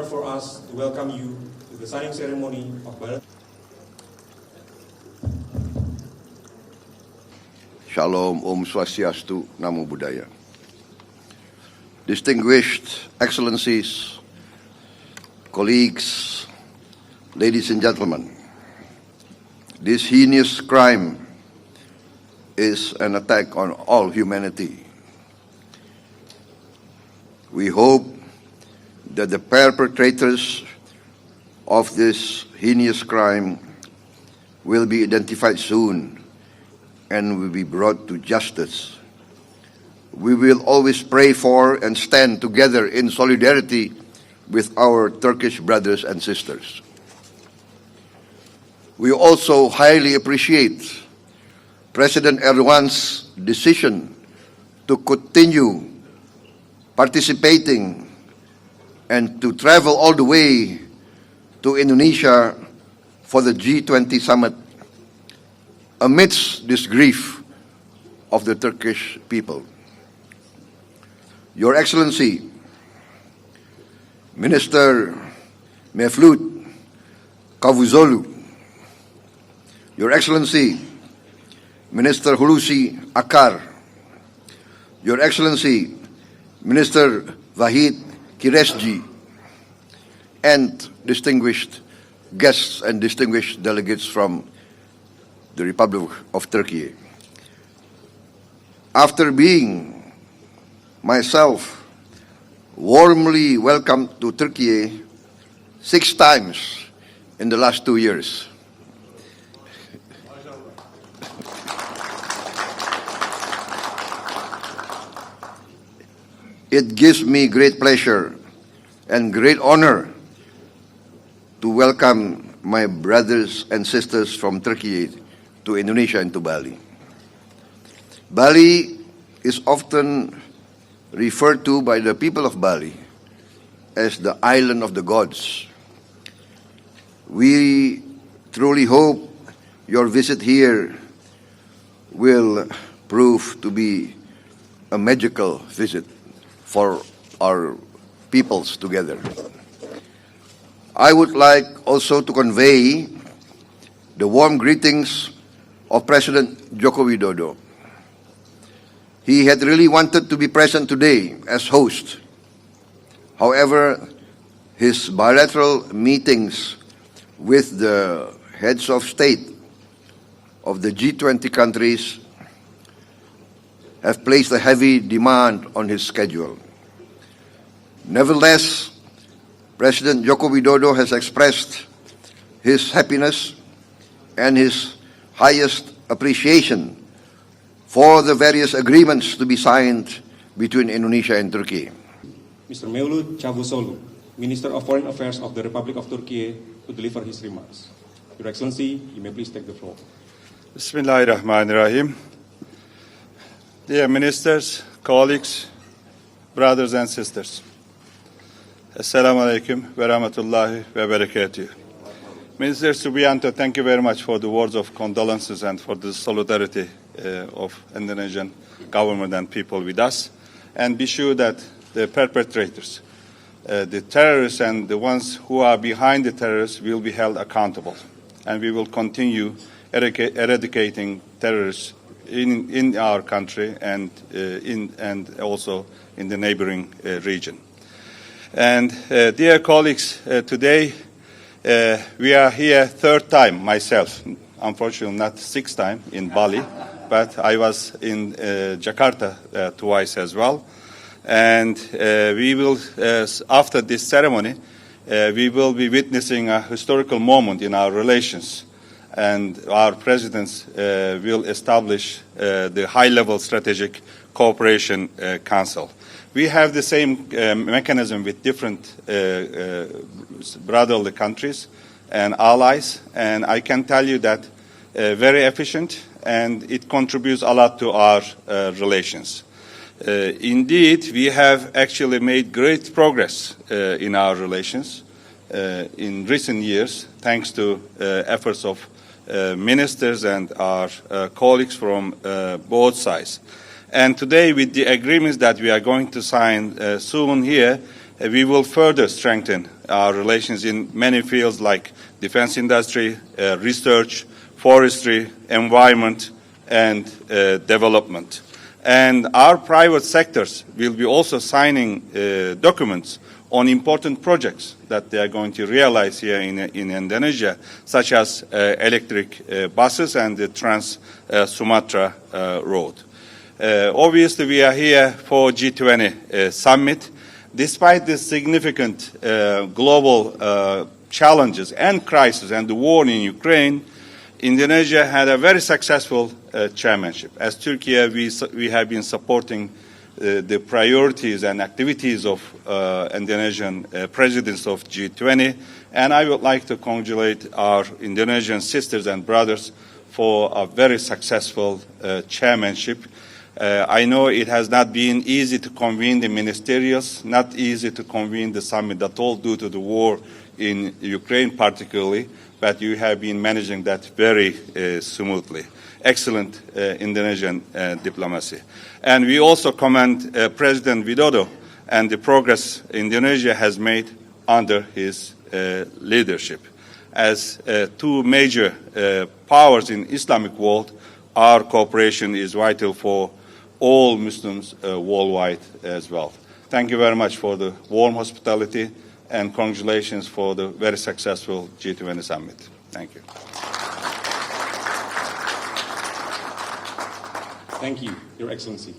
for us to welcome you to the signing ceremony of Bharat. Shalom, Om Swastiastu, Namo Buddhaya. Distinguished Excellencies, colleagues, ladies and gentlemen, this heinous crime is an attack on all humanity. We hope that the perpetrators of this heinous crime will be identified soon and will be brought to justice. We will always pray for and stand together in solidarity with our Turkish brothers and sisters. We also highly appreciate President Erdogan's decision to continue participating and to travel all the way to Indonesia for the G20 summit amidst this grief of the Turkish people. Your Excellency, Minister Mevlut Cavusoglu, Your Excellency, Minister Hulusi Akar, Your Excellency, Minister Vahid Kiresji, and distinguished guests and distinguished delegates from the Republic of Turkey. After being myself warmly welcomed to Turkey 6 times in the last 2 years, it gives me great pleasure and great honor to welcome my brothers and sisters from Turkey to Indonesia and to Bali. Bali is often referred to by the people of Bali as the island of the gods. We truly hope your visit here will prove to be a magical visit for our peoples together. I would like also to convey the warm greetings of President Joko Widodo. He had really wanted to be present today as host. However, his bilateral meetings with the heads of state of the G20 countries have placed a heavy demand on his schedule. Nevertheless, President Joko Widodo has expressed his happiness and his highest appreciation for the various agreements to be signed between Indonesia and Turkey. Mr. Mevlut Cavusoglu, Minister of Foreign Affairs of the Republic of Turkey, to deliver his remarks. Your Excellency, you may please take the floor. Bismillahirrahmanirrahim. Dear ministers, colleagues, brothers and sisters, Assalamu alaikum wa rahmatullahi wa barakatuh. Minister Subianto, thank you very much for the words of condolences and for the solidarity of Indonesian government and people with us. And be sure that the perpetrators, the terrorists and the ones who are behind the terrorists will be held accountable. And we will continue eradicating terrorists in our country and also in the neighboring region. And dear colleagues, today we are here 3rd time myself, unfortunately not 6th time in Bali, but I was in Jakarta twice as well. And we will, after this ceremony, we will be witnessing a historical moment in our relations. And our presidents will establish the high-level strategic cooperation council. We have the same mechanism with different brotherly countries and allies, and I can tell you that very efficient, and it contributes a lot to our relations. Indeed, we have actually made great progress in our relations in recent years, thanks to efforts of ministers and our colleagues from both sides. And today, with the agreements that we are going to sign soon here, We will further strengthen our relations in many fields like defense industry, research, forestry, environment, and development. And our private sectors will be also signing documents on important projects that they are going to realize here in Indonesia, such as electric buses and the Trans-Sumatra Road. Obviously, we are here for G20 summit. Despite the significant global challenges and crisis and the war in Ukraine, Indonesia had a very successful chairmanship. As Türkiye, we have been supporting the priorities and activities of Indonesian presidents of G20, and I would like to congratulate our Indonesian sisters and brothers for a very successful chairmanship. I know it has not been easy to convene the ministerials, not easy to convene the summit at all due to the war in Ukraine particularly, but you have been managing that very smoothly. Excellent Indonesian diplomacy. And we also commend President Widodo and the progress Indonesia has made under his leadership. As two major powers in Islamic world, our cooperation is vital for all Muslims worldwide as well. Thank you very much for the warm hospitality and congratulations for the very successful G20 summit. Thank you. Thank you, Your Excellency.